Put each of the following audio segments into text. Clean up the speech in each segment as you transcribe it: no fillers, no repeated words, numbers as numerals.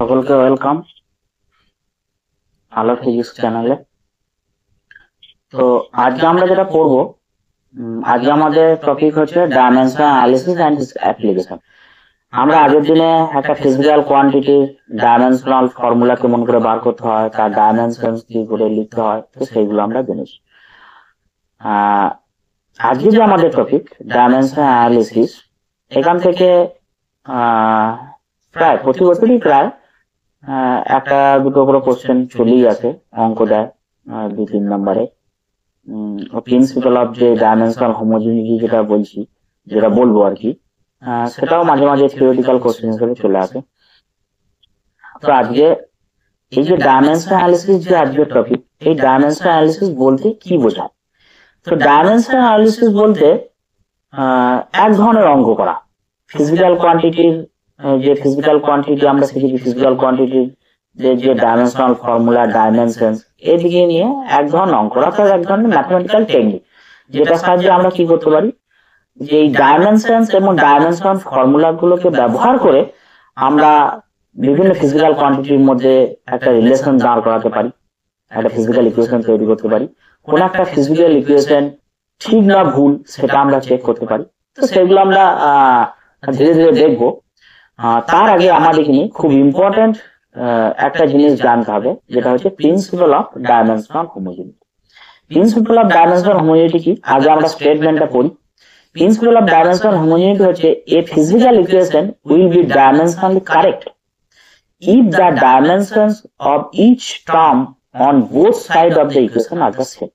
সকলকে ওয়েলকাম আলো ফিজিক্স চ্যানেলে। তো আজকে আমরা যেটা পড়বো, আজকে আমাদের টপিক হচ্ছে dimensional analysis and its application. আমরা আগের দিনে একটা ফিজিক্যাল কোয়ান্টিটির ডাইমেনশনাল ফর্মুলা কেমন করে বার করতে হয়, তার ডাইমেনশন কি করে লিখতে হয়, তো সেইগুলো আমরা জেনেছি। আজকে যে আমাদের টপিক ডাইমেনশনাল অ্যানালিসিস, এখান থেকে প্রায় প্রতি বছরই প্রায় একটা দুটো করে কোশ্চেন চলেই আছে, অঙ্ক দেয় 2-3 নম্বরে। প্রিন্সিপাল অফ যে ডাইমেনশনাল হোমোজেনিটি যেটা বলছি, যেটা বলবো আর কি, সেটাও মাঝে মাঝে থিওরিটিক্যাল কোশ্চেন হিসেবে চলে আসে। তো আজকে এই যে ডাইমেনশনাল অ্যানালিসিস যে আজকের টপিক, এই ডাইমেনশনাল অ্যানালিসিস বলতে কি বোঝায়? তো ডাইমেনশনাল অ্যানালিসিস বলতে এক ধরনের অঙ্ক করা ফিজিক্যাল কোয়ান্টিটির, যে ফিজিক্যাল কোয়ান্টিটি আমরা শিখেছি, ফিজিক্যাল কোয়ান্টিটির যে ডাইমেনশনাল ফর্মুলা, ডাইমেনশনস, এদিকে নিয়ে এক ধরনের অঙ্ক, অর্থাৎ এক ধরনের ম্যাথমেটিক্যাল টেকনিক, যেটা সাহায্যে আমরা কি করতে পারি, যে এই ডাইমেনশনস এবং ডাইমেনশনাল ফর্মুলা গুলোকে ব্যবহার করে আমরা বিভিন্ন ফিজিক্যাল কোয়ান্টিটির মধ্যে একটা রিলেশন দাঁড় করাতে পারি, একটা ফিজিক্যাল ইকুয়েশন তৈরি করতে পারি। কোন একটা ফিজিক্যাল ইকুয়েশন ঠিক না ভুল সেটা আমরা চেক করতে পারি। তো সেগুলো আমরা ধীরে ধীরে দেখবো। তার আগে আমাদেরকে নিয়ে খুব ইম্পর্টেন্ট একটা জিনিস জানতে হবে, যেটা হচ্ছে principal of dimensional homogeneity. Principal of dimensional homogeneity কি? আগে আমরা স্টেটমেন্টটা পড়ি। প্রিন্সিপাল অফ ডাইমেনশনাল হোমোজেনিটি হচ্ছে a physical equation will be dimensionally correct if the dimensions of each term on both sides of the equation are the same.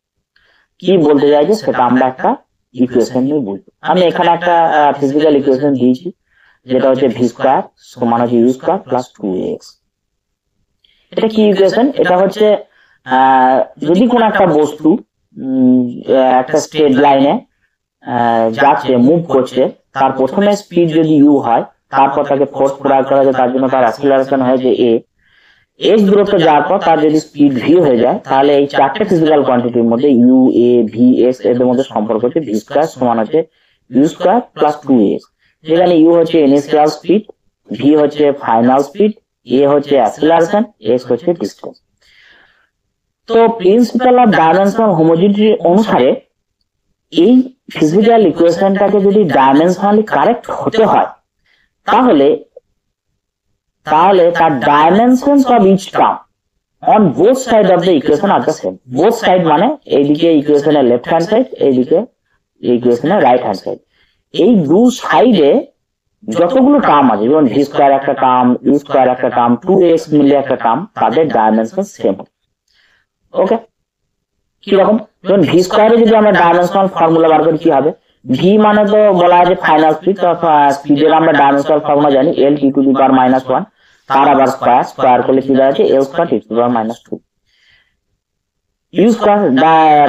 কি বলতে চাইছে সেটা আমরা একটা ইকুয়েশন নিয়ে বুঝবো। আমি এখানে একটা ফিজিক্যাল ইকুয়েশন দিয়েছি, যেটা হচ্ছে ভি স্কয়ার সমান হচ্ছে ইউ স্কয়ার প্লাস 2ax। এটা কি ইকুয়েশন? এটা হচ্ছে যদি কোন একটা বস্তু একটা স্ট্রেট লাইনে যাচ্ছে, মুভ করছে, তার প্রথমে স্পিড যদি ইউ হয়, তারপর তাকে ফোর্স প্রয়োগ করা যায়, তার জন্য তার অ্যাক্সিলারেশন হয়েছে এ, এক্স দূরত্ব যাওয়ার পর তার যদি স্পিড ভি হয়ে যায়, তাহলে এই চারটে ফিজিক্যাল কোয়ান্টিটির মধ্যে ইউ, এ, ভি, এক্স এদের মধ্যে সম্পর্ক হচ্ছে ভি স্কয়ার সমান হচ্ছে ইউ স্কয়ার প্লাস 2ax। যেখানে ইউ হচ্ছে ইনিশিয়াল স্পিড, ভি হচ্ছে ফাইনাল স্পিড, এ হচ্ছে অ্যাক্সিলারেশন, এক্স হচ্ছে ডিসটেন্স। তো প্রিন্সিপাল অফ ডাইমেনশনাল হোমোজেনিটি অনুসারে এই ফিজিক্যাল ইকুয়েশনটাকে যদি ডাইমেনশনালি কারেক্ট হতে হয়, তাহলে তার dimensions of each term on both side of the equation are the same. Both side মানে এইদিকে ইকুয়েশনের লেফট হ্যান্ড সাইড, এইদিকে ইকুয়েশনের রাইট হ্যান্ড সাইড, এই দু সাইডে যতগুলো টার্ম আছে, যেমন ভি স্কয়ার একটা টার্ম, ইউ স্কয়ার একটা টার্ম, 2ax মিলে একটা টার্ম, তাদের ডাইমেনশন সেম হবে। ওকে, কিরকম? যেমন ভি স্কয়ারে যদি আমরা ডাইমেনশনাল ফর্মুলা বার করি, কি হবে? ভি মানে তো বলা আছে ফাইনাল স্পিড, স্পিডের আমরা ডাইমেনশনাল ফর্মুলা জানি এল টি টু দি পাওয়ার -1, তার আবার স্কয়ার করলে কি দাঁড়াচ্ছে L square T to the power -2। U square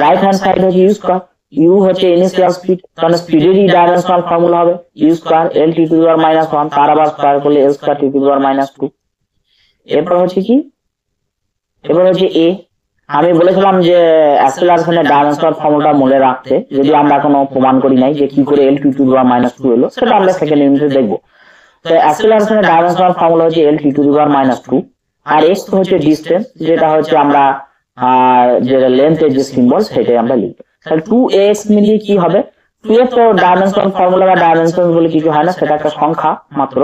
right hand side হচ্ছে ইউ স্কয়ার, ইউ হচ্ছে ইনিশিয়াল স্পিড, তাহলে স্পিডেরই ডাইমেনশনাল ফর্মুলা হবে U square L T to the power -1, তার আবার স্কয়ার করলে এল square T to the power -2। এরপর হচ্ছে কি? এবার হচ্ছে এ। আমি বলেছিলাম যে অ্যাক্সিলারেশনের ডাইমেনশনাল ফর্মুলাটা মনে রাখতে, যদি আমরা এখনো প্রমাণ করি নাই যে কি করে এল টি টু দি পাওয়ার -2 হলো, সেটা আমরা সেকেন্ড ইউনিটে দেখবো। তো অ্যাক্সিলারেশনের ডাইমেনশনাল ফর্মুলা হচ্ছে L T to the power -2, আর এক্স হচ্ছে ডিসটেন্স, যেটা হচ্ছে আমরা যেটা লেন্থের যে সিম্বল সেটাই আমরা লিখবো। তাহলে 2ax মিলিয়ে কি হবে? 2 এর তো ডাইমেনশনাল ফর্মুলা বা ডাইমেনশন বলে কিছু হয় না, সেটা একটা সংখ্যা মাত্র।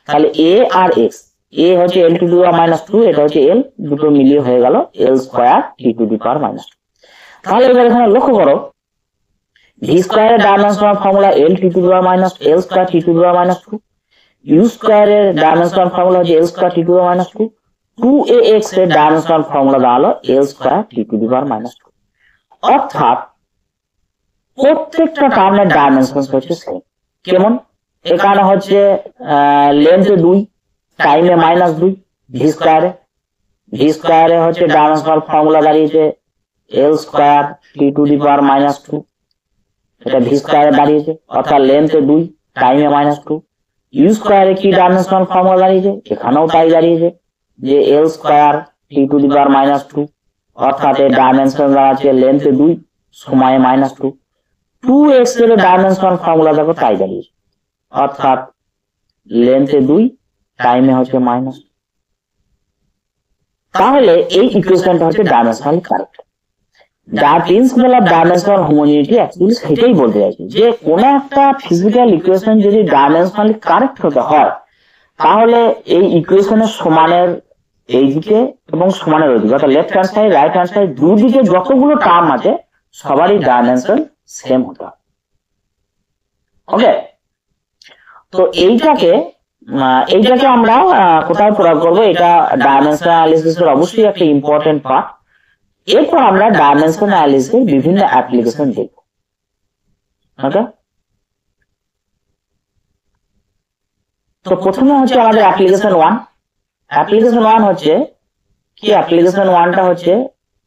তাহলে এ আর এক্স, এ হচ্ছে এল টু দি পাওয়ার -2, এটা হচ্ছে এল, দুটো মিলিয়ে হয়ে গেল এল square T to the power -2। তাহলে এবার এখানে লক্ষ্য করো, ভি স্কয়ারের dimensional formula L T to the power L square T to the power -2, U স্কয়ারের ডাইমেনশনাল ফর্মুলা হচ্ছে L square T to the power -2, 2ax এর ডাইমেনশনাল ফর্মুলা দাঁড়ালো এল square T to the power -2। অর্থাৎ প্রত্যেকটা টার্মের dimension হচ্ছে same. কেমন? এখানে হচ্ছে লেন্থে 2, টাইমে -2, ভি স্কয়ারে হচ্ছে ডাইমেনশনাল ফর্মুলা দাঁড়িয়েছে এল square T to the power -2, এটা ভি স্কয়ারে দাঁড়িয়েছে, অর্থাৎ লেন্থে 2, টাইমে -2। ইউ স্কয়ারে কি ডাইমেনশনাল ফর্মুলা দাঁড়িয়েছে? এখানেও তাই দাঁড়িয়েছে যে এল square T to the power -2, অর্থাৎ এর ডাইমেনশন দাঁড়াচ্ছে লেন্থে 2, সময়ে -2। 2x এর ডাইমেনশনাল ফর্মুলা দেখো তাই দাঁড়িয়েছে, অর্থাৎ লেন্থে 2, টাইমে হচ্ছে -2। তাহলে এই ইকুয়েশনটা হচ্ছে dimensionally correct. The principal of dimensional homogeneity actually সেটাই বলতে চাইছি, যে কোনো একটা ফিজিক্যাল ইকুয়েশন যদি ডাইমেনশনালি কারেক্ট হতে হয় তাহলে এই ইকুয়েশনের সমানের এইদিকে এবং সমানের ওইদিকে, অর্থাৎ left hand side right hand side দুদিকে যতগুলো টার্ম আছে সবারই ডাইমেনশন সেম হতে হবে। ওকে, তো এইটাকে আমরা কোথায় প্রয়োগ করবো, এটা ডাইমেনশন অ্যানালিসিসের অবশ্যই একটা ইম্পর্টেন্ট পার্ট। এরপর আমরা ডাইমেনশন অ্যানালিসিসের বিভিন্ন অ্যাপ্লিকেশন দেখব। ওকে, তো প্রথমে হচ্ছে আমাদের অ্যাপ্লিকেশন 1। অ্যাপ্লিকেশন 1 হচ্ছে কি, অ্যাপ্লিকেশন 1টা হচ্ছে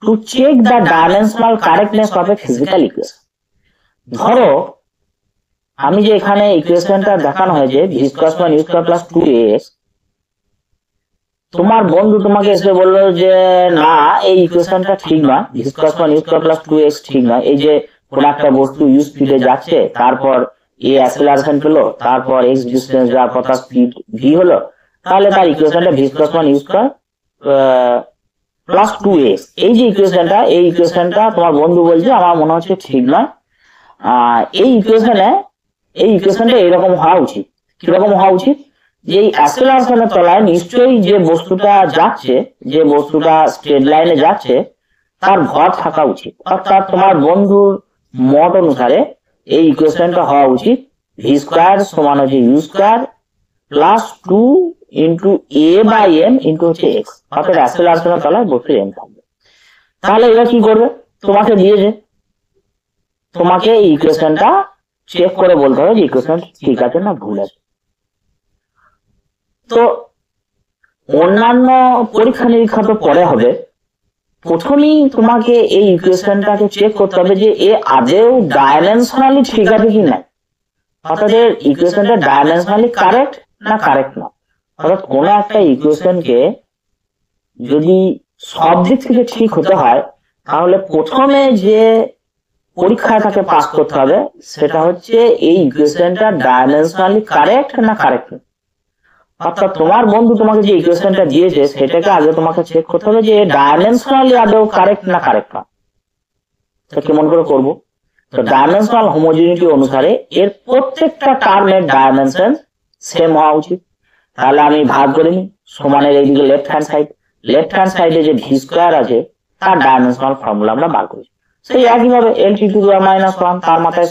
to check the dimensional correctness of a physical equation. ধরো আমি যে এখানে ইকুয়েশনটা দেখানো হয়েছে ভি স্কয়ার সমান ইউ স্কয়ার প্লাস 2ax, তোমার বন্ধু তোমাকে এসে বললো যে না এই ইকুয়েশনটা ঠিক না, ভি স্কয়ার সমান ইউ স্কয়ার প্লাস 2x ঠিক না। এই যে কোন একটা বস্তু ইউ স্পিডে যাচ্ছে, তারপর এ অ্যাক্সেলারেশন পেলো, তারপর এক্স ডিসটেন্স যাওয়ার পর তার স্পিড ভি হলো, তাহলে তার ইকুয়েশনটা ভি স্কয়ার সমান ইউ স্কয়ার প্লাস 2x। এই যে ইকুয়েশনটা, এই ইকুয়েশনটা তোমার বন্ধু বলছে আমার মনে হচ্ছে ঠিক নয়। এই ইকুয়েশনটা এরকম হওয়া উচিত। কিরকম হওয়া উচিত, যে এই অ্যাক্সেলারেশনের তলায় নিশ্চয়ই যে বস্তুটা যাচ্ছে, যে বস্তুটা স্ট্রেট লাইনে যাচ্ছে তার ভর থাকা উচিত। অর্থাৎ তোমার বন্ধুর মত অনুসারে এই ইকুয়েশনটা হওয়া উচিত ভি স্কয়ার সমান হচ্ছে U square plus 2 into A by M into হচ্ছে এক্স, অর্থাৎ অ্যাক্সেলারেশনের তলায় বস্তু এম থাকবে। তাহলে এরা কি করবে, তোমাকে দিয়েছে, তোমাকে এই ইকুয়েশনটা চেক করে বলতে হবে যে ইকুয়েশন ঠিক আছে না ভুল আছে। তো অন্যান্য পরীক্ষা নিরীক্ষা তো পরে হবে, প্রথমেই তোমাকে এই ইকুয়েশনটাকে চেক করতে হবে যে এ আদৌ ডাইমেনশনালি ঠিক আছে কি না, অর্থাৎ এর ইকুয়েশনটা ডাইমেনশনালি কারেক্ট না কারেক্ট না। অর্থাৎ কোনো একটা ইকুয়েশনকে যদি সব দিক থেকে ঠিক হতে হয় তাহলে প্রথমে যে পরীক্ষায় তাকে পাস করতে হবে সেটা হচ্ছে এই ইকুয়েশনটা ডাইমেনশনালি কারেক্ট না কারেক্ট। অর্থাৎ তোমার বন্ধু তোমাকে যে ইকুয়েশনটা দিয়েছে সেটাকে আগে তোমাকে চেক করতে হবে যে ডাইমেনশনালি আদৌ কারেক্ট না কারেক্ট না। তো কেমন করে করবো, তো ডাইমেনশনাল হোমোজেনিটি অনুসারে এর প্রত্যেকটা টার্মের ডাইমেনশন সেম হওয়া উচিত। তাহলে আমি ভাগ করে নিই, সমানের এইদিকে লেফট হ্যান্ড সাইডে যে ভি স্কয়ার আছে তার ডাইমেনশনাল ফর্মুলা আমরা বার করি। সেই একইভাবে এল T to the power minus 1 তার মাথায়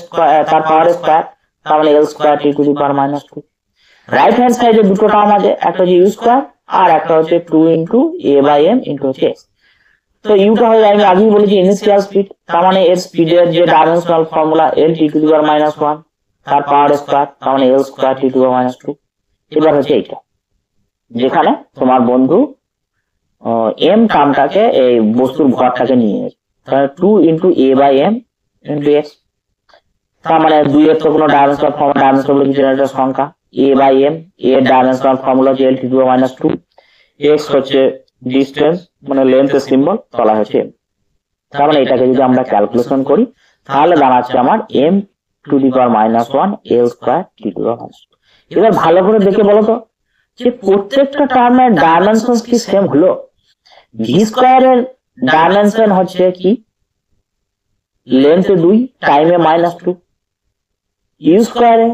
তার পাওয়ার স্কয়ার, তার মানে L square T to the power minus 2। Right hand সাইডে দুটো টার্ম আছে, একটা হচ্ছে ইউ স্কয়ার আর একটা হচ্ছে 2 into A by M into হচ্ছে এক্স। তো ইউটা হয়ে আমি আগেই বলেছি ইনিশিয়াল স্পিড, তার মানে এর স্পিডের যে dimensional formula L T to the power minus 1 তার পাওয়ার স্কয়ার, তার মানে L square T to the power minus 2। এবার হচ্ছে এইটা যেখানে তোমার বন্ধু এম টার্মটাকে এই বস্তুর ভরটাকে নিয়ে গেছে, তাহলে 2 into A by M into X. তার মানে 2 এর তো কোনো ডাইমেনশনাল ফর্মুলা, ডাইমেনশনাল বলে কিছু একটা সংখ্যা, এ বাই এম এর ডাইমেনশনাল ফর্মুলা হচ্ছে L T to the power minus 2, X হচ্ছে ডিস্টেন্স মানে লেন্থের সিম্বল, তলা হচ্ছে এম। তার মানে এটাকে যদি আমরা ক্যালকুলেশন করি তাহলে দাঁড়াচ্ছে আমার M to the power minus 1 L square T to the power minus 2। এবার ভালো করে দেখে বলো তো যে প্রত্যেকটা টার্মের ডাইমেনশন কি সেম হলো। ভি স্কয়ারের ডাইমেনশন হচ্ছে কি লেন্থ 2 টাইমে মাইনাস 2, ইউ স্কয়ারে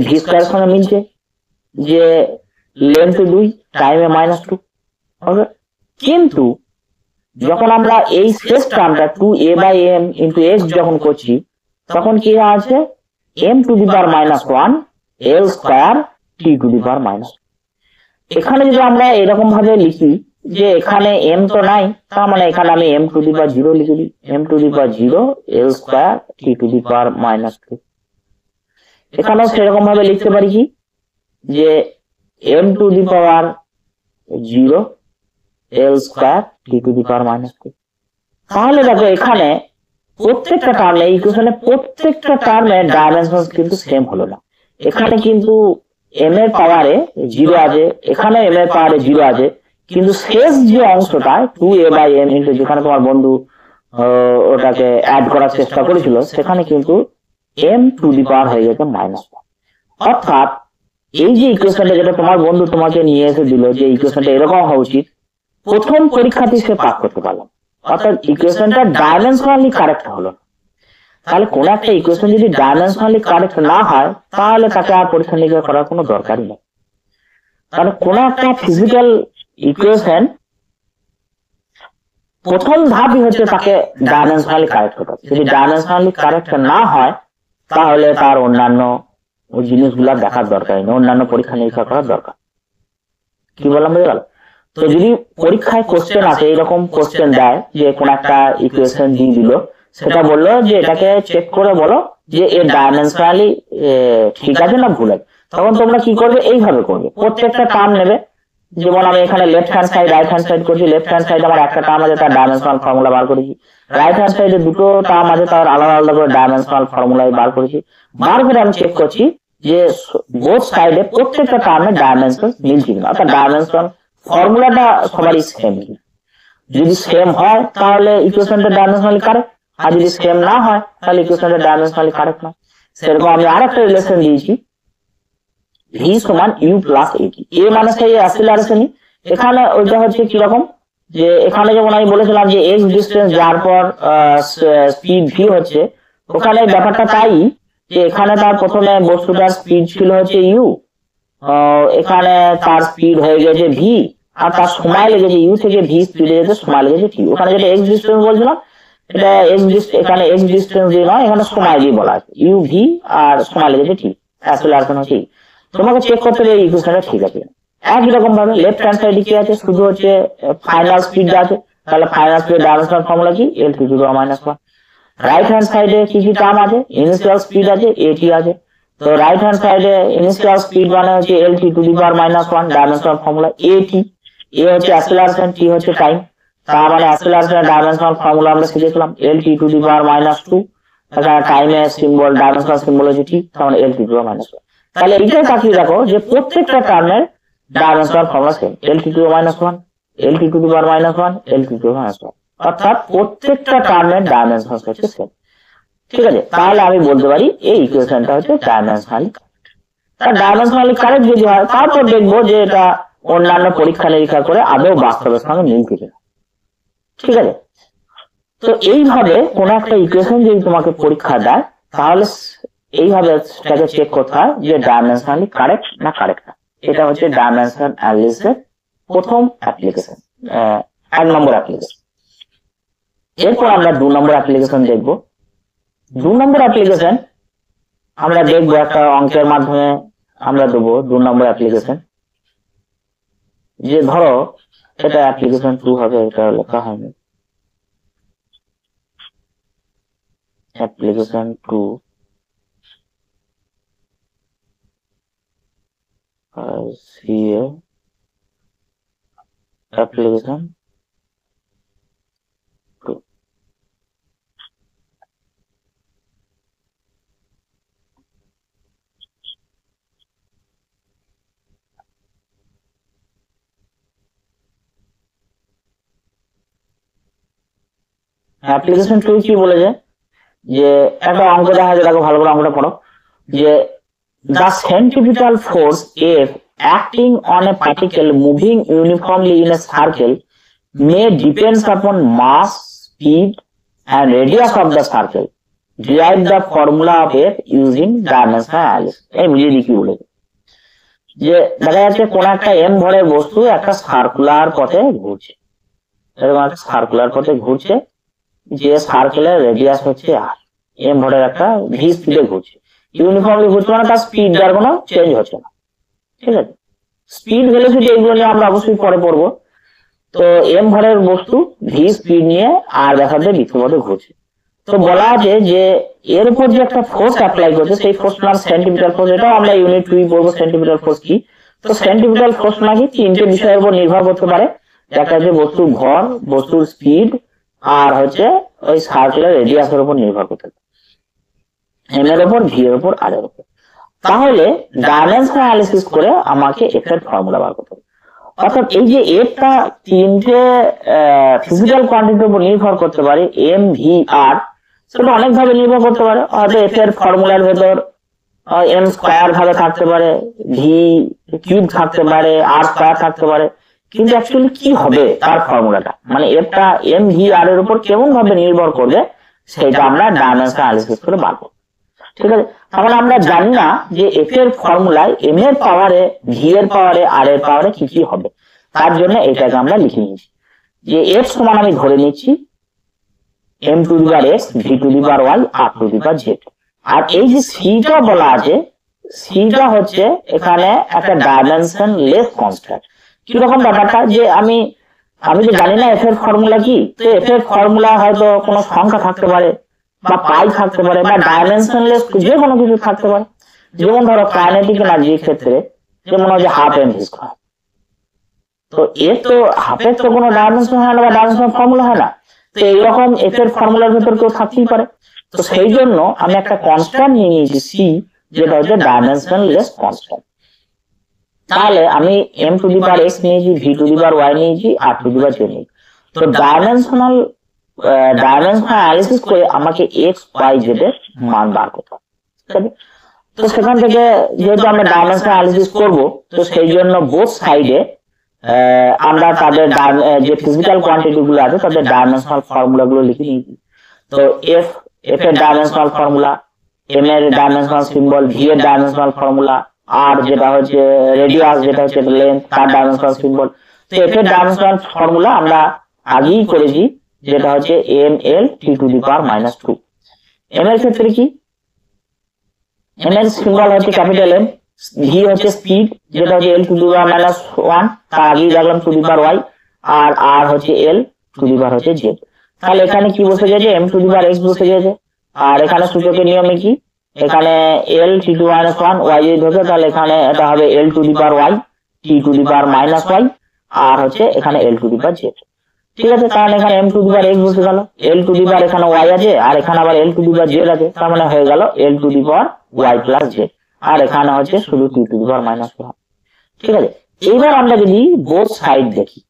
ভি স্কয়ারের সঙ্গে মিলছে যে লেন্থ 2 টাইমে মাইনাস 2। ওকে, কিন্তু যখন আমরা এই শেষ টার্মটা 2a by m into x যখন করছি তখন কি আছে m to the power minus 1 l square t to the power minus. এখানে যদি আমরা এরকম ভাবে লিখি যে এখানে m তো নাই, তার মানে এখানে আমি m টু দি পাওয়ার 0 লিখে দিই, m to the power 0 l square t to the power minus 2। এখানেও সেরকম ভাবে লিখতে পারি কি যে m to the power 0 l square t to the power minus 2। তাহলে দেখো এখানে প্রত্যেকটা টার্মে ইকুয়েশনে প্রত্যেকটা টার্মের ডাইমেনশন কিন্তু সেম হলো না। এখানে কিন্তু m এর পাওয়ারে 0 আছে, এখানে m এর পাওয়ারে 0 আছে, কিন্তু শেষ যে অংশটা 2a বাই m ইনটু যেখানে তোমার বন্ধু ওটাকে অ্যাড করার চেষ্টা করেছিল সেখানে কিন্তু m টু দি পাওয়ার হয়ে গেছে মাইনাস 1। অর্থাৎ এই যে ইকুয়েশনটা যেটা তোমার বন্ধু তোমাকে নিয়ে এসে দিল যে ইকুয়েশনটা এরকম হওয়া উচিত, প্রথম পরীক্ষাতেই সে পাস করতে পারলাম, অর্থাৎ ইকুয়েশনটা ডাইমেনশনালি কারেক্ট হলো। তাহলে কোন একটা ইকুয়েশন যদি ডাইমেনশনালি কারেক্ট না হয় তাহলে তাকে আর পরীক্ষা নিরীক্ষা করার কোনো দরকারই নেই। কারণ কোন একটা ফিজিক্যাল ইকুয়েশন প্রথম ধাপই হচ্ছে তাকে ডাইমেনশনালি কারেক্ট হতে হবে। যদি ডাইমেনশনালি কারেক্ট না হয় তাহলে তার অন্যান্য জিনিসগুলো দেখার দরকার নেই, অন্যান্য পরীক্ষা নিরীক্ষা করার দরকার। কি বললাম বুঝে গেল? তো যদি পরীক্ষায় কোশ্চেন আছে, এরকম কোশ্চেন দেয় যে কোন একটা ইকুয়েশন দিয়ে দিল, সেটা বললো যে এটাকে চেক করে বলো যে এর ডাইমেনশনালি ঠিক আছে না ভুল আছে, তখন তোমরা কি করবে, এইভাবে করবে। প্রত্যেকটা টার্ম নেবে, যেমন আমি এখানে left hand side right hand side করছি। লেফট হ্যান্ড সাইড আমার একটা টার্ম আছে, তার ডাইমেনশনাল ফর্মুলা বার করেছি। রাইট হ্যান্ড সাইডে দুটো টার্ম আছে, তার আলাদা আলাদা করে ডাইমেনশনাল ফর্মুলাই বার করেছি। বার করে আমি চেক করছি যে বোথ সাইডে প্রত্যেকটা টার্মের ডাইমেনশন মিলছে কিনা, অর্থাৎ ডাইমেনশন ফর্মুলাটা সবারই সেম কিনা। যদি সেম হয় তাহলে ইকুয়েশনটা ডাইমেনশনালি কারেক্ট, আর যদি সেম না হয় তাহলে ইকুয়েশনটা ডাইমেনশনালি কারেক্ট না। সেরকম আমি আরেকটা রিলেশন দিয়েছি, ভি সমান ইউ প্লাস এটি। এ মানে সেই অ্যাক্সিলারেশনই। এখানে ওইটা হচ্ছে কিরকম, যে এখানে যেমন আমি বলেছিলাম যে এক্স ডিস্টেন্স যাওয়ার পর স্পিড ভি হচ্ছে, ওখানে ব্যাপারটা তাই যে এখানে তার প্রথমে বস্তুটার স্পিড ছিল হচ্ছে ইউ, এখানে তার স্পিড হয়ে গেছে ভি, আর তার সময় লেগেছে ইউ থেকে ভি স্পিডে যেতে সময় লেগেছে টি। ওখানে যেটা এক্স ডিস্টেন্স বলছিলাম, এটা এখানে এক্স ডিস্টেন্স দিয়ে নয়, এখানে সময় দিয়ে বলা আছে, ইউ ভি আর সময় লেগেছে টি, অ্যাক্সিলারেশন হচ্ছে। তোমাকে চেক করতে হবে এই ইকুয়েশনটা ঠিক আছে। একই রকম ভাবে লেফট হ্যান্ড সাইডে কি আছে, শুধু হচ্ছে ফাইনাল স্পিড আছে, তাহলে ফাইনাল স্পিড ডাইমেনশনাল ফর্মুলা কি, L to the power minus 1। Right hand সাইডে কি কি টার্ম আছে, ইনিশিয়াল স্পিড আছে, এটি আছে। তো রাইট হ্যান্ড সাইডে ইনিশিয়াল স্পিড মানে হচ্ছে L T to the power minus 1, dimensional formula এটি। এ হচ্ছে অ্যাক্সিলারেশন, টি হচ্ছে টাইম। তার মানে অ্যাক্সিলারেশনের ডাইমেনশনাল ফর্মুলা আমরা শিখেছিলাম এল T to the power minus 2, এখানে টাইমের সিম্বল ডাইমেনশনাল সিম্বল হচ্ছে টি, তার মানে এল T to the power minus 1। তাহলে এইটাই তাকিয়ে দেখো যে প্রত্যেকটা টার্মের dimensional formula same, L T to the power minus 1, L T to the power minus 1, L T to the power minus 1, অর্থাৎ প্রত্যেকটা টার্মের ডাইমেনশন হচ্ছে সেম। ঠিক আছে, তাহলে আমি বলতে পারি এই ইকুয়েশনটা হচ্ছে ডাইমেনশনালি কারেক্ট। তার ডাইমেনশনালি কারেক্ট যদি হয় তারপর দেখবো যে এটা অন্যান্য পরীক্ষা নিরীক্ষা করে আদৌ বাস্তবের সঙ্গে মিলছে কিনা। ঠিক আছে, তো এইভাবে কোন একটা ইকুয়েশন যদি তোমাকে পরীক্ষা দেয় তাহলে এইভাবে সেটাকে চেক করতে হয় যে ডাইমেনশনালি কারেক্ট না কারেক্ট না। এটা হচ্ছে ডাইমেনশন অ্যানালিসিসের প্রথম অ্যাপ্লিকেশন, 1 নম্বর অ্যাপ্লিকেশন। এরপর আমরা 2 নম্বর অ্যাপ্লিকেশন দেখবো। 2 নম্বর অ্যাপ্লিকেশন আমরা দেখবো একটা অঙ্কের মাধ্যমে আমরা দেবো 2 নম্বর অ্যাপ্লিকেশন। যে ধরো এটা অ্যাপ্লিকেশন 2 হবে, এটা লেখা হয়নি, অ্যাপ্লিকেশন 2 CA অ্যাপ্লিকেশন 2। অ্যাপ্লিকেশন 2 কি বলেছে, যে একটা অঙ্ক দেখা যায়, দেখো ভালো করে অঙ্কটা পড়ো, যে the centripetal force F acting on a particle moving uniformly in a circle may depends upon mass, speed and radius of the circle. Derive the formula of F using dimensional analysis. এই বুঝিয়ে দিই কি বলেছে, যে দেখা যাচ্ছে কোন একটা m ভরের বস্তু একটা সার্কুলার পথে ঘুরছে, এরকম একটা সার্কুলার পথে ঘুরছে, যে সার্কেলের রেডিয়াস হচ্ছে r, m ভরের একটা v স্পিডে ঘুরছে, ইউনিফর্মলি ঘুরছে, মানে তার স্পিড আর কোনো চেঞ্জ হচ্ছে না। ঠিক আছে, স্পিড ভেলোসিটি এগুলো নিয়ে আমরা অবশ্যই পরে পড়বো। তো এম ভরের বস্তু ভি স্পিড নিয়ে আর ব্যাসার্ধে বৃত্তপথে ঘুরছে। তো বলা আছে যে এর উপর যে একটা ফোর্স অ্যাপ্লাই করছে, সেই ফোর্স নাম সেন্টিমিটার ফোর্স। এটাও আমরা ইউনিট 2 পড়বো সেন্টিমিটার ফোর্স কি। তো সেন্টিমিটার ফোর্স নাকি 3টে বিষয়ের উপর নির্ভর করতে পারে, একটা হচ্ছে বস্তুর ভর, বস্তুর স্পিড, আর হচ্ছে ওই সার্কুলার রেডিয়াসের উপর নির্ভর করতে পারে, এম এর উপর, ভি এর উপর, আর এর উপর। তাহলে ডাইমেনশন অ্যানালিসিস করে আমাকে এফ এর ফর্মুলা বার করতে হবে। অর্থাৎ এই যে এফটা 3টে ফিজিক্যাল কোয়ান্টিটির উপর নির্ভর করতে পারে, এম, ভি, আর, সেটা অনেক ভাবে নির্ভর করতে পারে। হয়তো এফ এর ফর্মুলার ভেতর এম স্কোয়ার ভাবে থাকতে পারে, ভি কিউব থাকতে পারে, আর স্কোয়ার থাকতে পারে, কিন্তু অ্যাকচুয়ালি কি হবে তার ফর্মুলাটা, মানে এফটা এম ভি আর এর উপর কেমন ভাবে নির্ভর করবে সেটা আমরা ডাইমেনশন অ্যানালিসিস করে বার করব। ঠিক আছে, তাহলে আমরা জানি না যে এফ এর ফর্মুলায় এম এর পাওয়ারে, ভি এর পাওয়ারে, আর এর পাওয়ারে কি কি হবে। তার জন্য এটাকে আমরা লিখে নিয়েছি যে এফ সমান আমি ধরে নিচ্ছি M to the power X, V to the power Y, R to the power Z. আর এই যে সিটা বলা আছে, সিটা হচ্ছে এখানে একটা ডাইমেনশন লেস কনস্ট্যান্ট। কিরকম ব্যাপারটা, যে আমি তো জানি না এফ এর ফর্মুলা কি, তো এফ এর ফর্মুলা হয়তো কোনো সংখ্যা থাকতে পারে, বা পাই থাকতে পারে, বা ডাইমেনশনলেস যে কোনো কিছু থাকতে পারে। যেমন ধরো কাইনেটিক এনার্জির ক্ষেত্রে যেমন হয় যে হাফ এম ভি স্কয়ার, তো এর তো হাফের তো কোনো ডাইমেনশন হয় না বা ডাইমেনশন ফর্মুলা হয় না, তো এইরকম এফ এর ফর্মুলার ভেতর কেউ থাকতেই পারে। তো সেই জন্য আমি একটা কনস্ট্যান্ট নিয়ে নিয়েছি সি, যেটা হচ্ছে ডাইমেনশনলেস কনস্ট্যান্ট। তাহলে আমি M to the power X নিয়েছি, V to the power Y নিয়েছি, R to the power Z নিয়েছি। তো ডাইমেনশন অ্যানালিসিস করে আমাকে এক্স ওয়াই জেড এর মান বার করতে হবে। তো সেখান থেকে যেহেতু আমরা ডাইমেনশন অ্যানালিসিস করব, তো সেই জন্য বোথ সাইডে আমরা তাদের যে ফিজিক্যাল কোয়ান্টিটি গুলো আছে তাদের ডাইমেনশনাল ফর্মুলা গুলো লিখে নিয়েছি। তো এফ এর ডাইমেনশনাল ফর্মুলা, এম এর ডাইমেনশনাল সিম্বল, ভি এর ডাইমেনশনাল ফর্মুলা, আর যেটা হচ্ছে রেডিয়াস, যেটা হচ্ছে লেন্থ, তার ডাইমেনশনাল সিম্বল। তো এফ এর ডাইমেনশনাল ফর্মুলা আমরা আগেই করেছি, যেটা হচ্ছে M L T to the power minus 2। M এর ক্ষেত্রে কি, এম এর সিম্বল হচ্ছে ক্যাপিটাল এম, ভি হচ্ছে স্পিড, যেটা হচ্ছে এল টু দি পাওয়ার মাইনাস 1, তার আগেই দেখলাম টু দি পাওয়ার ওয়াই, আর আর হচ্ছে এল টু দি পাওয়ার হচ্ছে জেড। তাহলে এখানে কি বসে গেছে, M to the power X বসে গেছে। আর এখানে সূচকের নিয়মে কি, এখানে L T to minus 1 Y যদি ধরে, তাহলে এখানে এটা হবে L to the power Y T to the power minus Y, আর হচ্ছে এখানে এল টু দি পাওয়ার জেড। ঠিক আছে, তাহলে এখানে M to the power X বসে গেল, এল টু দি পাওয়ার এখানে ওয়াই আছে, আর এখানে আবার এল টু দি পাওয়ার জেড আছে, তার মানে হয়ে গেল L to the power Y plus Z, আর এখানে হচ্ছে শুধু টি টু দি পাওয়ার মাইনাস 1। ঠিক আছে, এইবার আমরা যদি বোথ সাইড দেখি,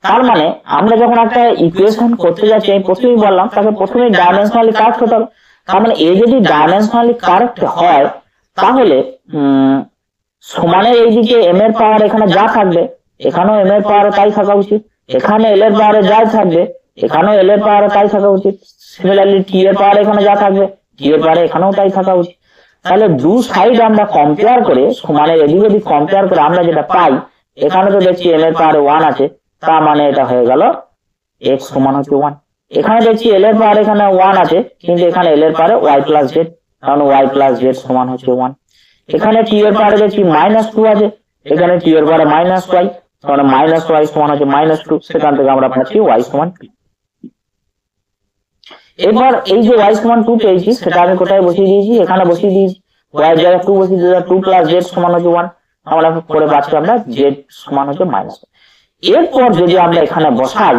তার মানে আমরা যখন একটা ইকুয়েশন করতে যাচ্ছি, আমি প্রথমেই বললাম তাকে প্রথমে ডাইমেনশনালি কারেক্ট হতে হবে। তার মানে এ যদি ডাইমেনশনালি কারেক্ট হয়, তাহলে সমানের এইদিকে এম এর পাওয়ার এখানে যা থাকবে এখানেও এম এর পাওয়ারে তাই থাকা উচিত, এখানে এল এর পাওয়ারে যাই থাকবে এখানেও এল এর পাওয়ারে তাই থাকা উচিত। সিমিলারলি টি এর পাওয়ারে এখানে যা থাকবে টি এর পাওয়ারে এখানেও তাই থাকা উচিত। তাহলে দু সাইড আমরা কম্পেয়ার করে, সমানের এদিক ওদিক কম্পেয়ার করে আমরা যেটা পাই, এখানে তো দেখছি এম এর পাওয়ারে 1 আছে, তার মানে এটা হয়ে গেল এক্স সমান হচ্ছে 1। এখানে দেখছি এল এর পাওয়ার এখানে 1 আছে, কিন্তু এখানে এল এর পাওয়ারে ওয়াই প্লাস জেড, কারণ ওয়াই প্লাস জেড সমান হচ্ছে 1। এখানে টি এর পাওয়ারে দেখছি মাইনাস 2 আছে, এখানে টি এর পাওয়ারে মাইনাস ওয়াই, তাহলে মাইনাস ওয়াই সমান হচ্ছে মাইনাস 2, সেখান থেকে আমরা পাচ্ছি ওয়াই সমান 2। এবার এই যে ওয়াই সমান 2 পেয়েছি, সেটা আমি কোথায় বসিয়ে দিয়েছি, এখানে বসিয়ে দিয়েছি, ওয়াই এর জায়গায় 2 বসিয়ে দিয়েছি, 2 প্লাস জেড সমান হচ্ছে 1, আমরা করে পাচ্ছি আমরা জেড সমান হচ্ছে মাইনাস। এরপর যদি আমরা এখানে বসাই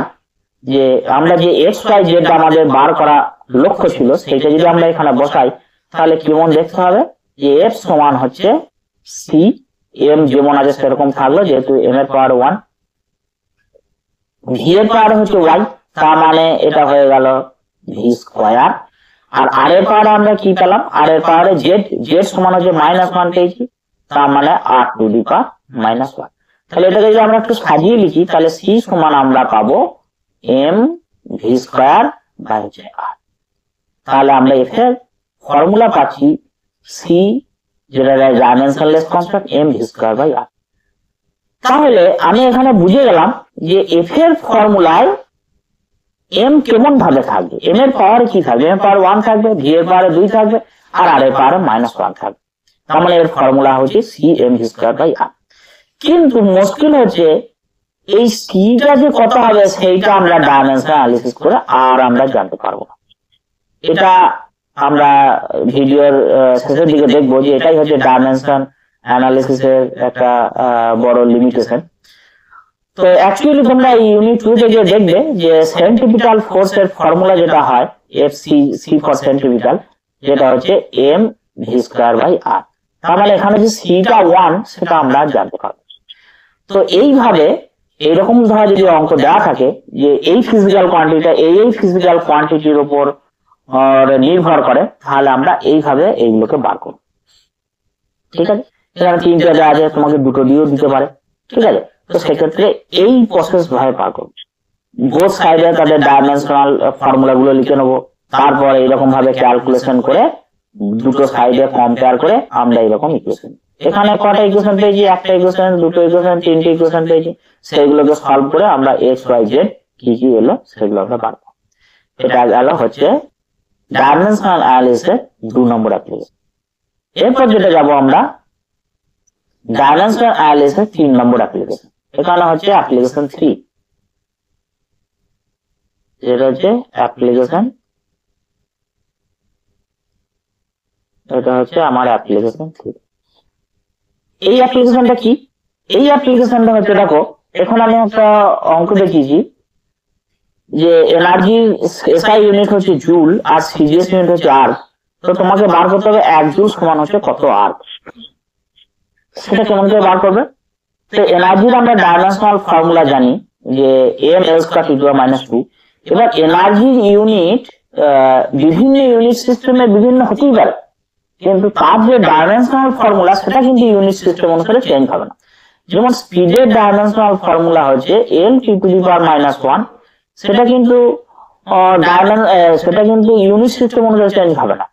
যে আমরা যে এক্স ওয়াই জেড আমাদের বার করা লক্ষ্য ছিল, সেটা যদি আমরা এখানে বসাই, তাহলে কেমন দেখতে হবে যে এফ সমান হচ্ছে সি, এম যেমন আছে সেরকম থাকলো, যেহেতু এম এর পাওয়ার 1, ভি এর পাওয়ার হচ্ছে ওয়াই, তার মানে এটা হয়ে গেল ভি স্কয়ার। আর আর এর পাওয়ারে আমরা কি পেলাম, আর এর পাওয়ারে জেড, জেড সমান হচ্ছে মাইনাস 1 পেয়েছি, তার মানে আর টু দি পাওয়ার মাইনাস 1। তাহলে এটাকে যদি আমরা একটু সাজিয়ে লিখি, তাহলে সি সমান আমরা পাবো এম ভি স্কয়ার বাই হচ্ছে আর। তাহলে আমরা এফ এর ফর্মুলা পাচ্ছি সি, যেটা dimensionless constant, M V square by R. তাহলে আমি এখানে বুঝে গেলাম যে এফ এর ফর্মুলায় এম কেমন ভাবে থাকবে, এম এর পাওয়ারে কি থাকবে, এম এর পাওয়ার 1 থাকবে, ভি এর পাওয়ারে 2 থাকবে, আর আর এর পাওয়ারে মাইনাস 1 থাকবে। তার মানে এর ফর্মুলা হচ্ছে C M V square by R. কিন্তু মুশকিল হচ্ছে এই সিটা যে কত হবে সেইটা আমরা ডাইমেনশন অ্যানালিসিস করে আর আমরা জানতে পারবো না। এটা আমরা ভিডিওর শেষের দিকে দেখবো যে এটাই হচ্ছে ডাইমেনশন অ্যানালিসিসের একটা বড় লিমিটেশন। তো অ্যাকচুয়ালি তোমরা এই ইউনিট 2 তে গিয়ে দেখবে যে সেন্ট্রিপিটাল ফোর্স এর ফর্মুলা যেটা হয় এফ সি ফর সেন্ট্রিপিটাল, যেটা হচ্ছে এম ভি স্কয়ার বাই আর। তার মানে এখানে যে সিটা 1 সেটা আমরা জানতে পারবো। তো এইভাবে এইরকম ধরা যদি অঙ্ক দেওয়া থাকে যে এই ফিজিক্যাল কোয়ান্টিটিটা এই ফিজিক্যাল কোয়ান্টিটির উপর নির্ভর করে, তাহলে আমরা এইভাবে এইগুলোকে বার করব। ঠিক আছে, এখানে 3টে দেওয়া আছে, তোমাকে 2টো দিয়েও দিতে পারে। ঠিক আছে, তো সেক্ষেত্রে এই প্রসেস ভাবে পার করবো, বোথ সাইডে তাদের ডাইমেনশনাল ফর্মুলা গুলো লিখে নেবো, তারপর এইরকম ভাবে ক্যালকুলেশন করে দুটো সাইডে কম্পেয়ার করে আমরা এইরকম ইকুয়েশন, এখানে কটা ইকুয়েশন পেয়েছি, একটা ইকুয়েশন, দুটো ইকুয়েশন, তিনটে ইকুয়েশন পেয়েছি, সেইগুলোকে সলভ করে আমরা এক্স ওয়াই জেড কি কি এলো সেগুলো আমরা পারবো। এটা গেল হচ্ছে ডাইমেনশনাল অ্যানালিসিসের 2 নম্বর অ্যাপ্লিকেশন। এরপর যেটা যাবো আমরা ডাইমেনশনাল অ্যানালিসিসের 3 নম্বর অ্যাপ্লিকেশন। এখানে হচ্ছে অ্যাপ্লিকেশন 3, যেটা হচ্ছে অ্যাপ্লিকেশন, এটা হচ্ছে আমার অ্যাপ্লিকেশন 3। এই অ্যাপ্লিকেশনটা কি? এই অ্যাপ্লিকেশনটা হচ্ছে, দেখো এখন আমি একটা অঙ্ক দেখিয়েছি যে এনার্জি এসআই ইউনিট হচ্ছে জুল আর সিজিএস ইউনিট হচ্ছে আর্ক। তো তোমাকে বার করতে হবে 1 জুল সমান হচ্ছে কত আর্ক, সেটা কেমন করে বার করবে? তো এনার্জির আমরা ডাইমেনশনাল ফর্মুলা জানি যে M L square to the power -2। এবার এনার্জির ইউনিট বিভিন্ন ইউনিট সিস্টেমে বিভিন্ন হতেই পারে, কিন্তু তার যে ডাইমেনশনাল ফর্মুলা সেটা কিন্তু ইউনিট সিস্টেম অনুসারে চেঞ্জ হবে না। যেমন স্পিডের ডাইমেনশনাল ফর্মুলা হচ্ছে L T to the power -1, সেটা কিন্তু ইউনিট সিস্টেম অনুসারে চেঞ্জ হবে না।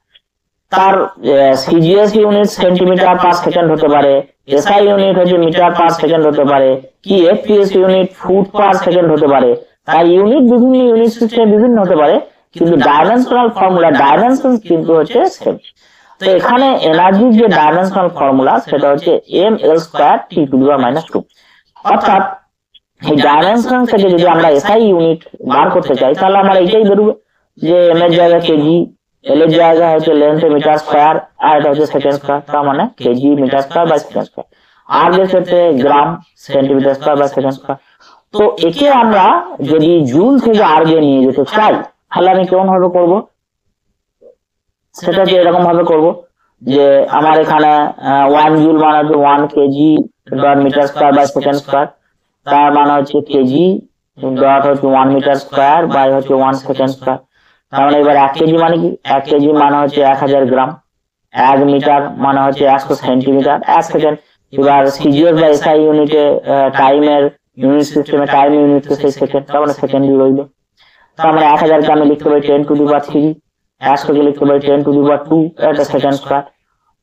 তার CGS unit centimetre per second হতে পারে, এসআই ইউনিট হচ্ছে মিটার পার সেকেন্ড হতে পারে, কি FPS unit foot per second হতে পারে। তাই ইউনিট বিভিন্ন ইউনিট সিস্টেমে বিভিন্ন হতে পারে, কিন্তু ডাইমেনশনাল ফর্মুলা ডাইমেনশন কিন্তু হচ্ছে সেম। তো এখানে এনার্জির যে ডাইমেনশনাল ফর্মুলা সেটা হচ্ছে M L square T to the power -2। অর্থাৎ এই ডাইমেনশন থেকে যদি আমরা এসআই ইউনিট বার করতে চাই তাহলে আমরা এইটাই বেরোবে যে এম এর জায়গায় কেজি, এল এর জায়গায় হচ্ছে লেন্থ মিটার স্কয়ার, আর এটা হচ্ছে সেকেন্ড স্কয়ার, তার মানে kg metre square by second square. আর এর ক্ষেত্রে gram centimetre square by second square. তো একে আমরা যদি জুল থেকে আরগে নিয়ে যেতে চাই তাহলে আমি কেমন ভাবে করব? সেটাকে এরকম ভাবে করব যে আমার এখানে 1 জুল মানে হচ্ছে 1 KG dot metre square by second square, তার মানে হচ্ছে কেজি ডট হচ্ছে 1 মিটার স্কয়ার বাই হচ্ছে 1 সেকেন্ড স্কয়ার। তার মানে এবার 1 কেজি মানে কি? 1 কেজি মানে হচ্ছে 1000 গ্রাম, 1 মিটার মানে হচ্ছে 100 সেন্টিমিটার, 1 সেকেন্ড। এবার সিজিএস বা এসআই ইউনিটে টাইমের ইউনিট সিস্টেমে টাইম ইউনিট তো সেই সেকেন্ড, তার মানে সেকেন্ডই রইল। তো আমরা 1000 কে আমি লিখতে পারি 10 টু দি পাওয়ার 3, 100 কে লিখতে পারি 10 টু দি পাওয়ার 2, এটা সেকেন্ড স্কয়ার।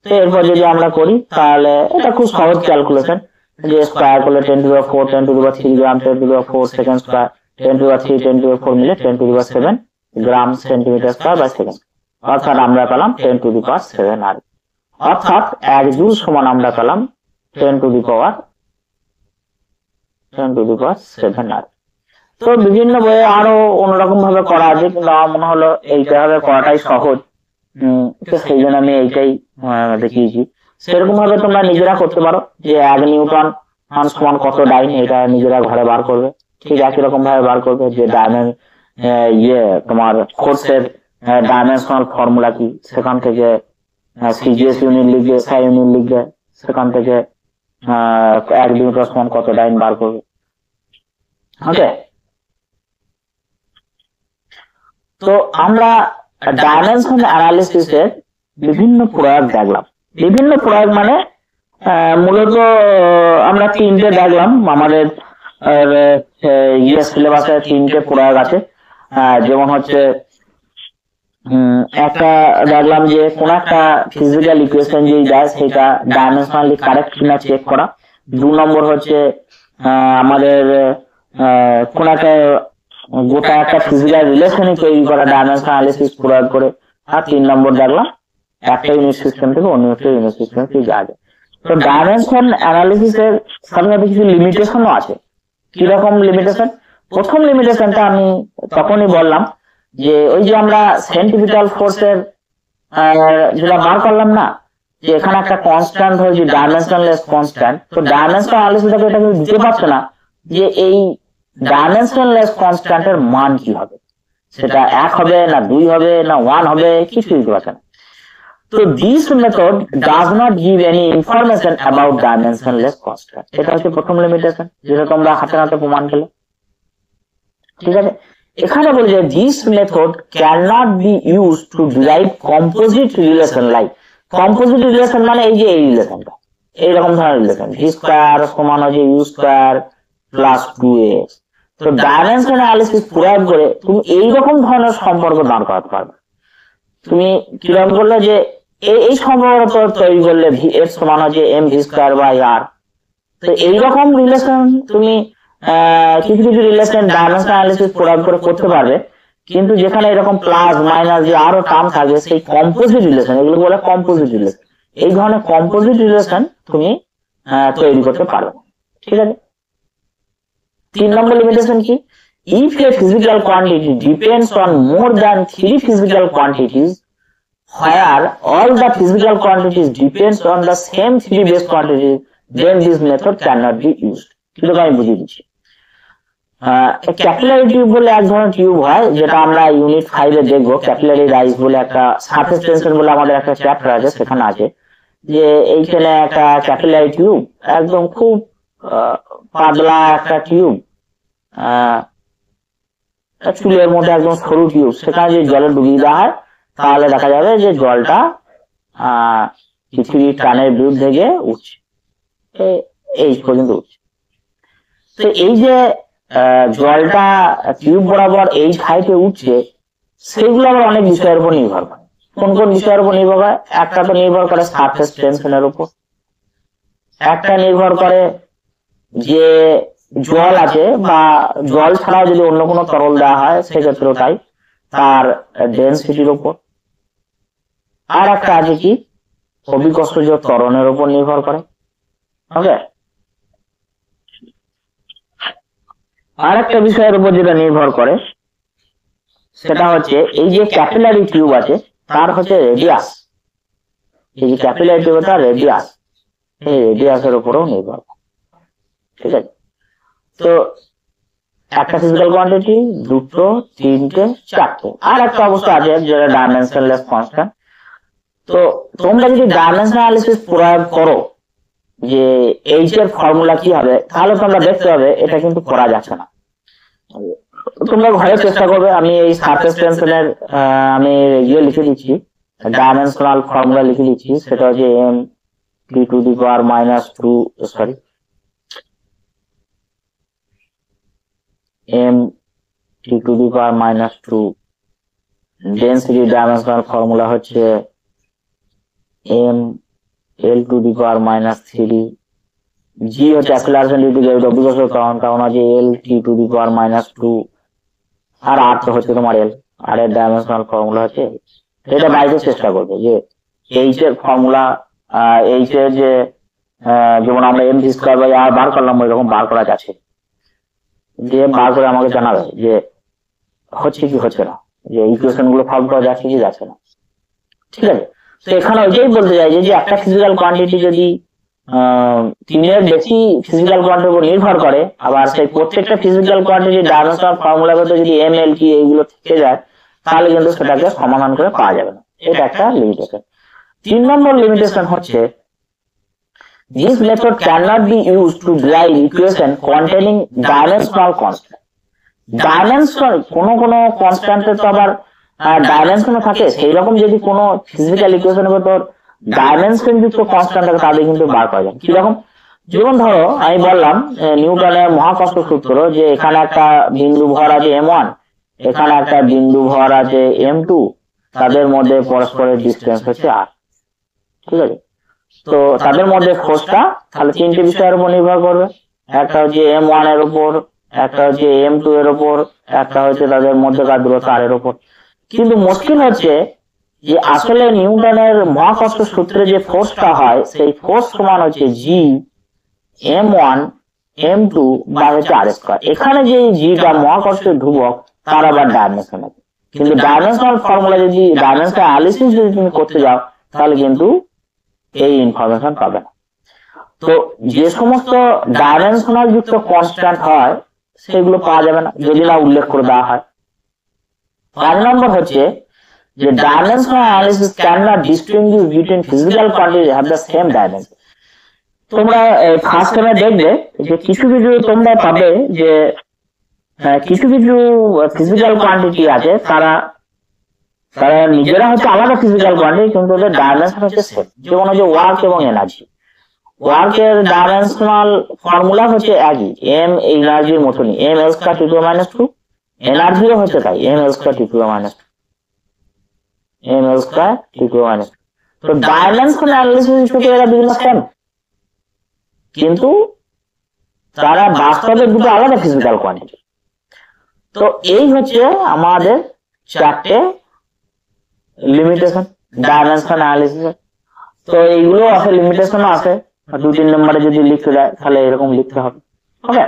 তো এরপর যদি আমরা করি তাহলে এটা খুব সহজ ক্যালকুলেশন, যে স্কয়ার করলে 10 to the power 4, 10 to the power 3 gram, 10 to the power 4 second square, 10 to the power 3, 10 to the power 4 মিলে 10 to the power 7 gram centimetre square by second. অর্থাৎ আমরা পেলাম 10 টু দি পাওয়ার 7 আর, অর্থাৎ 1 joule সমান আমরা পেলাম 10 to the power 7 আর। তো বিভিন্ন বইয়ে আরো অন্যরকম ভাবে করা আছে, কিন্তু আমার মনে হলো এইভাবে করাটাই সহজ, তো সেই জন্য আমি এইটাই দেখিয়েছি। সেরকম ভাবে তোমরা নিজেরা করতে পারো যে 1 নিউটন সমান কত ডাইন, এটা নিজেরা ঘরে বার করবে, ঠিক একই রকম ভাবে বার করবে যে তোমার ফোর্সের ডাইমেনশনাল ফর্মুলা কি, সেখান থেকে সিজিএস ইউনিট লিখবে, এসআই ইউনিট লিখবে, সেখান থেকে 1 নিউটন সমান কত ডাইন বার করবে। ওকে, তো আমরা ডাইমেনশন অ্যানালিসিসের বিভিন্ন প্রয়োগ দেখলাম। বিভিন্ন প্রয়োগ মানে মূলত আমরা 3টে দেখলাম, আমাদের সিলেবাসে 3টে প্রয়োগ আছে। যেমন হচ্ছে একটা দেখলাম যে কোন একটা ফিজিক্যাল ইকুয়েশন যেই দেয় সেটা ডাইমেনশনালি কারেক্ট কিনা চেক করা। 2 নম্বর হচ্ছে আমাদের কোন একটা গোটা একটা ফিজিক্যাল রিলেশনই তৈরি করা ডাইমেনশন অ্যানালিসিস প্রয়োগ করে। আর 3 নম্বর দেখলাম একটা ইউনিট সিস্টেম থেকে অন্য একটা ইউনিট সিস্টেম কি যাবে। তো ডাইমেনশন অ্যানালিসিসের সাথে সাথে কিছু লিমিটেশনও আছে। কিরকম লিমিটেশন? প্রথম লিমিটেশনটা আমি তখনই বললাম যে ওই যে আমরা সেন্ট্রিপিটাল ফোর্সের যেটা বার করলাম না, যে এখানে একটা কনস্ট্যান্ট হয়েছে ডাইমেনশনলেস কনস্ট্যান্ট। তো ডাইমেনশন অ্যানালিসিসটাকে এটা কিন্তু দিতে পারছে না যে এই ডাইমেনশনলেস কনস্ট্যান্টের মান কি হবে, সেটা 1 হবে না 2 হবে না 1 হবে, কিছু দিতে পারছে না। তো this method does not give any information about dimensionless constant। এটা হচ্ছে প্রথম লিমিটেশন, যেটা তোমরা হাতে হাতে প্রমাণ পেলে। ঠিক আছে, এখানে বলে যে this method cannot be used to derive composite relation, like composite relation মানে এই যে এই রিলেশনটা, এইরকম ধরনের রিলেশন, v স্কয়ার সমান হচ্ছে u স্কয়ার প্লাস 2ax। তো ডাইমেনশন অ্যানালিসিস প্রয়োগ করে তুমি এইরকম ধরনের সম্পর্ক দাঁড় করাতে পারবে। তুমি কিরকম করলে যে এই সম্পর্ক তৈরি করলে vx সমান হচ্ছে mv স্কয়ার বাই r। তো এইরকম রিলেশন তুমি কিছু কিছু রিলেশন ডাইমেনশন অ্যানালিসিস প্রয়োগ করে করতে পারবে, কিন্তু যেখানে এরকম প্লাস মাইনাস যে আরো টার্ম থাকবে সেই কম্পোজিট রিলেশন, এগুলো বলে কম্পোজিট রিলেশন, এই ধরনের কম্পোজিট রিলেশন তুমি তৈরি করতে পারবে। ঠিক আছে। 3 নম্বর লিমিটেশন কি? If a physical quantity depends on more than 3 physical quantities where all the physical quantities depends on the same 3 base quantities, then this method cannot be used। কিন্তু আমি বুঝিয়ে দিচ্ছি। ক্যাপিলারি টিউব বলে এক ধরনের টিউব হয়, যেটা আমরা ইউনিট 5 এ দেখবো। ক্যাপিলারি রাইজ বলে একটা সারফেস টেনশন বলে আমাদের একটা চ্যাপ্টার আছে, সেখানে আছে যে এইখানে একটা ক্যাপিলারি টিউব, একদম খুব পাতলা একটা টিউব, চুলের মধ্যে একদম সরু টিউব, সেখানে যদি জলে ডুবিয়ে দেওয়া হয় তাহলে দেখা যাবে যে জলটা পৃথিবীর টানের বিরুদ্ধে গিয়ে উঠছে, এই পর্যন্ত উঠছে। তো এই যে জলটা টিউব বরাবর এই হাইটে উঠছে, সেগুলো আবার অনেক বিষয়ের উপর নির্ভর করে। কোন কোন বিষয়ের উপর নির্ভর করে? একটা তো নির্ভর করে সারফেস টেনশনের উপর, একটা নির্ভর করে যে জল আছে বা জল ছাড়াও যদি অন্য কোনো তরল দেওয়া হয় সেক্ষেত্রেও তাই, তার ডেনসিটির উপর। আর একটা আছে কি অভিকর্ষজ ত্বরণের উপর নির্ভর করে। ওকে, আর একটা বিষয়ের উপর যেটা নির্ভর করে সেটা হচ্ছে এই যে ক্যাপিলারি টিউব আছে তার হচ্ছে রেডিয়াস। এই যে ক্যাপিলারি টিউব তার রেডিয়াস, এই রেডিয়াসের উপরও নির্ভর করে। ঠিক আছে। তো একটা ফিজিক্যাল কোয়ান্টিটি, দুটো, তিনটে, চারটে, আর একটা অবস্থা আছে যেটা ডাইমেনশনলেস কনস্ট্যান্ট। তো তোমরা যদি ডাইমেনশন অ্যানালিসিস প্রয়োগ করো যে এইচ এর ফর্মুলা কি হবে, তাহলে তোমরা দেখতে হবে এটা কিন্তু করা যাচ্ছে না। তোমরা ঘরে চেষ্টা করবে। আমি এই সারফেস টেনশনের আমি ইয়ে লিখে দিচ্ছি, ডাইমেনশনাল ফর্মুলা লিখে দিচ্ছি, সেটা হচ্ছে m t to the power minus 2 sorry m t to the power minus 2 density dimensional formula হচ্ছে m l to the power minus 3, g হচ্ছে অ্যাক্সিলারেশন ডিউ টু গ্রেভিটি অভিকর্ষজ ত্বরণ, কারণ আছে l t to the power minus 2, R r তো হচ্ছে তোমার l, আর এর dimensional formula হচ্ছে। এটা বাইরে চেষ্টা করবে যে এইচ এর ফর্মুলা, এইচ এর যে যেমন আমরা m স্কয়ার বাই r বার করলাম ওইরকম বার করা যাচ্ছে, দিয়ে বার করে আমাকে জানাবে যে হচ্ছে কি হচ্ছে না, যে ইকুয়েশন গুলো সলভ করা যাচ্ছে কি যাচ্ছে না। ঠিক আছে। তো এখানে ওইটাই বলতে চাই যে একটা ফিজিক্যাল কোয়ান্টিটি যদি 3 এর বেশি ফিজিক্যাল কোয়ান্টিটির উপর নির্ভর করে, আবার সেই প্রত্যেকটা ফিজিক্যাল কোয়ান্টিটির ডাইমেনশনাল ফর্মুলা মধ্যে যদি m l t এইগুলো থেকে যায়, তাহলে কিন্তু সেটাকে সমাধান করে পাওয়া যাবে না। এটা একটা লিমিটেশন। 3 নম্বর লিমিটেশন হচ্ছে this method cannot be used to derive equation containing dimensional constant। Dimensional কোন কনস্ট্যান্টের তো আবার ডাইমেনশনও থাকে, সেই রকম যদি কোনো ফিজিক্যাল ইকুয়েশনের ভেতর ডাইমেনশন যুক্ত কনস্ট্যান্ট থাকে তাহলে কিন্তু বার করা যায়। কিরকম? যেমন ধরো আমি বললাম নিউটনের মহাকর্ষ সূত্র, যে এখানে একটা বিন্দু ভর আছে m1, এখানে একটা বিন্দু ভর আছে m2, তাদের মধ্যে পরস্পরের ডিসটেন্স হচ্ছে r। ঠিক আছে। তো তাদের মধ্যে ফোর্সটা তাহলে 3টে বিষয়ের উপর নির্ভর করবে, একটা হচ্ছে m1 এর উপর, একটা হচ্ছে m2 এর উপর, একটা হচ্ছে তাদের মধ্যকার দূরত্ব r এর উপর। কিন্তু মুশকিল হচ্ছে যে আসলে নিউটনের মহাকর্ষ সূত্রে যে ফোর্সটা হয় সেই ফোর্স সমান হচ্ছে g m1 m2 বা হচ্ছে r স্কয়ার। এখানে যে gটা মহাকর্ষের ধ্রুবক তার আবার ডাইমেনশন আছে, কিন্তু ডাইমেনশনাল ফর্মুলা যদি ডাইমেনশন অ্যানালিসিস যদি তুমি করতে যাও তাহলে কিন্তু এই ইনফরমেশন পাবে না। তো যে সমস্ত ডাইমেনশনাল যুক্ত কনস্ট্যান্ট হয় সেগুলো পাওয়া যাবে না যদি না উল্লেখ করে দেওয়া হয়। 5 নম্বর হচ্ছে যে dimensional analysis can not distinguish between physical quantity have the same dimension. তোমরা ফার্স্ট টাইমে দেখবে যে কিছু কিছু তোমরা পাবে যে কিছু কিছু ফিজিক্যাল কোয়ান্টিটি আছে, তারা নিজেরা হচ্ছে আলাদা ফিজিক্যাল কোয়ান্টিটি, কিন্তু ওদের ডাইমেনশন হচ্ছে সেম। যেমন হচ্ছে ওয়ার্ক এবং এনার্জি। ওয়ার্কের ডাইমেনশনাল ফর্মুলা হচ্ছে একই, এম এনার্জির মতনই, M L square T to minus 2, এনার্জিও হচ্ছে তাই, M L square T to minus M L square T to minus. তো ডাইমেনশন অ্যানালিসিস হিসেবে এরা বিভিন্ন সেম, কিন্তু তারা বাস্তবে দুটো আলাদা ফিজিক্যাল কোয়ান্টিটি। তো এই হচ্ছে আমাদের চারটে লিমিটেশন ডাইমেনশন অ্যানালিসিস। তো এইগুলো আছে, লিমিটেশনও আছে, 2-3 নম্বরে যদি লিখতে দেয় তাহলে এরকম লিখতে হবে। ওকে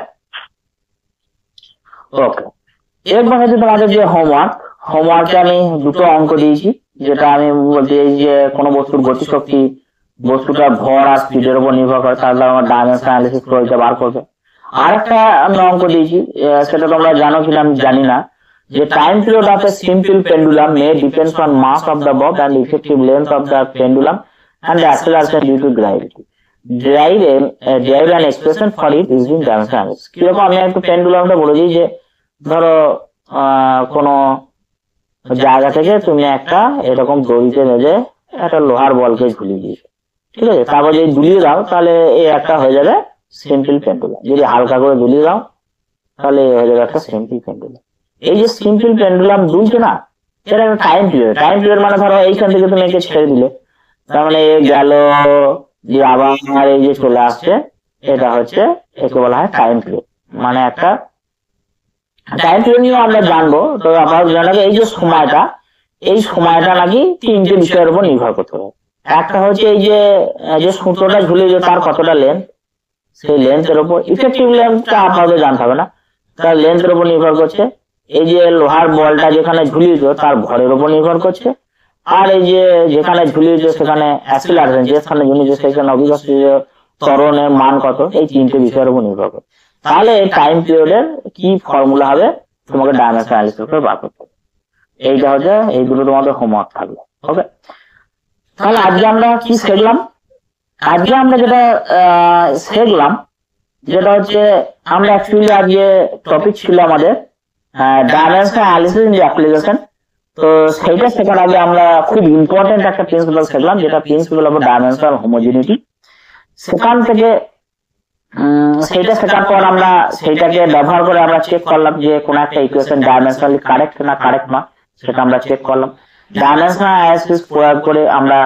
ওকে, এরপর হচ্ছে তোমাদের যে হোমওয়ার্কে আমি দুটো অঙ্ক দিয়েছি, যেটা আমি বলতে এই যে কোনো বস্তুর গতিশক্তি বস্তুটার ভর আর স্পিডের উপর নির্ভর করে, তাহলে আমার ডাইমেনশন অ্যানালিসিস করে বার করবে। আর একটা আমি অঙ্ক দিয়েছি, সেটা তোমরা জানো কিনা আমি জানি না, যে time period of a simple pendulum may depends on mass of the bob and effective length of the pendulum and the acceleration due to gravity. Derive an expression for it using dimension analysis. কিরকম আমি একটু পেন্ডুলামটা বলে দিই, যে ধরো কোনো জায়গা থেকে তুমি একটা এরকম দড়িতে বেঁধে একটা লোহার বলকে ঝুলিয়ে দিয়েছো, ঠিক আছে, তারপর যদি দুলিয়ে দাও তাহলে এই একটা হয়ে যাবে সিম্পল পেন্ডুলাম। যদি হালকা করে দুলিয়ে দাও তাহলে হয়ে যাবে একটা সিম্পল পেন্ডুলাম। এই যে সিম্পল পেন্ডুলাম দুলছে না, এটা একটা টাইম পিরিয়ড মানে ধরো এইখান থেকে তুমি একে ছেড়ে দিলে, তার মানে গেল যে আবার এই যে চলে আসছে, এটা হচ্ছে একে বলা হয় টাইম পিরিয়ড। মানে একটা টাইম পিরিয়ড নিয়ে আমরা জানবো। তো আবার জানাবে এই যে সময়টা, এই সময়টা নাকি তিনটে বিষয়ের উপর নির্ভর করতে হবে। একটা হচ্ছে এই যে সুতোটা ঝুলিয়ে তার কতটা লেন্থ, সেই লেন্থের উপর, ইফেক্টিভ লেন্থটা আপনাদের জানতে হবে না, তার লেন্থের উপর নির্ভর করছে। এই যে লোহার বলটা যেখানে ঝুলিয়েছো তার ভরের উপর নির্ভর করছে। আর এই যে যেখানে ঝুলিয়েছো সেখানে অ্যাক্সিলারেশন, যেখানে ঝুলিয়েছো সেখানে অভিকর্ষ ত্বরণের মান কত, এই তিনটে বিষয়ের উপর নির্ভর করে। তাহলে এই টাইম পিরিয়ডের কি ফর্মুলা হবে তোমাকে ডাইমেনশন অ্যানালিসিস করে বার করতে হবে। এইটা হচ্ছে, এই দুটো তোমাদের হোমওয়ার্ক থাকবে। ওকে, তাহলে আজকে আমরা কি শিখলাম? আজকে আমরা যেটা শিখলাম যেটা হচ্ছে, আমরা অ্যাকচুয়ালি আজকে টপিক ছিল আমাদের ডাইমেনশন অ্যানালিসিস ইন অ্যাপ্লিকেশন। তো সেইটা শেখার আগে আমরা খুব ইম্পর্টেন্ট একটা প্রিন্সিপাল শিখলাম, যেটা প্রিন্সিপাল অফ ডাইমেনশনাল হোমোজেনিটি। সেখান থেকে সেইটা শেখার পর আমরা সেইটাকে ব্যবহার করে আমরা চেক করলাম যে কোন একটা ইকুয়েশন ডাইমেনশনালি কারেক্ট না কারেক্ট না, সেটা আমরা চেক করলাম। ডাইমেনশনাল অ্যানালিসিস প্রয়োগ করে আমরা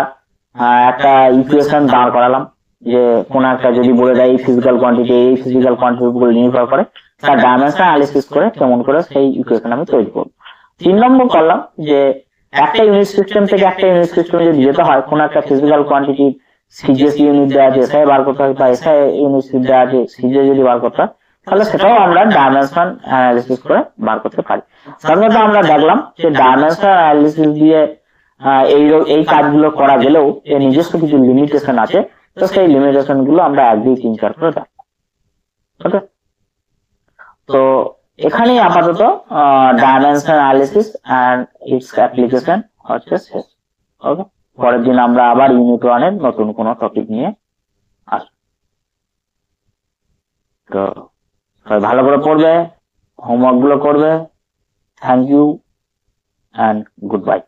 একটা ইকুয়েশন দাঁড় করালাম, যে কোন একটা যদি বলে দেয় এই ফিজিক্যাল কোয়ান্টিটির উপর নির্ভর করে, তার ডাইমেনশন অ্যানালিসিস করে কেমন করে সেই ইকুয়েশন আমি তৈরি করব। 3 নম্বর করলাম যে একটা ইউনিট সিস্টেম থেকে একটা ইউনিট সিস্টেমে যদি যেতে হয়, কোন একটা ফিজিক্যাল কোয়ান্টিটি সিজিএস ইউনিট দেওয়া আছে, এসআই বার করতে হয়, বা এসআই ইউনিট দেওয়া আছে সিজিএস যদি বার করতে হয়, তাহলে সেটাও আমরা ডাইমেনশন অ্যানালিসিস করে বার করতে পারি। সাধারণত আমরা দেখলাম যে ডাইমেনশন অ্যানালিসিস দিয়ে এই কাজগুলো করা গেলেও এর নিজস্ব কিছু লিমিটেশন আছে। তো সেই লিমিটেশন গুলো আমরা 1, 2, 3, 4 করে দেখলাম। ওকে, তো এখানেই আপাতত dimension analysis and its application হচ্ছে শেষ। ওকে, পরের দিন আমরা আবার ইউনিট 1 এর নতুন কোনো টপিক নিয়ে আসবো। তো সবাই ভালো করে পড়বে, হোমওয়ার্ক গুলো করবে। Thank you and good bye.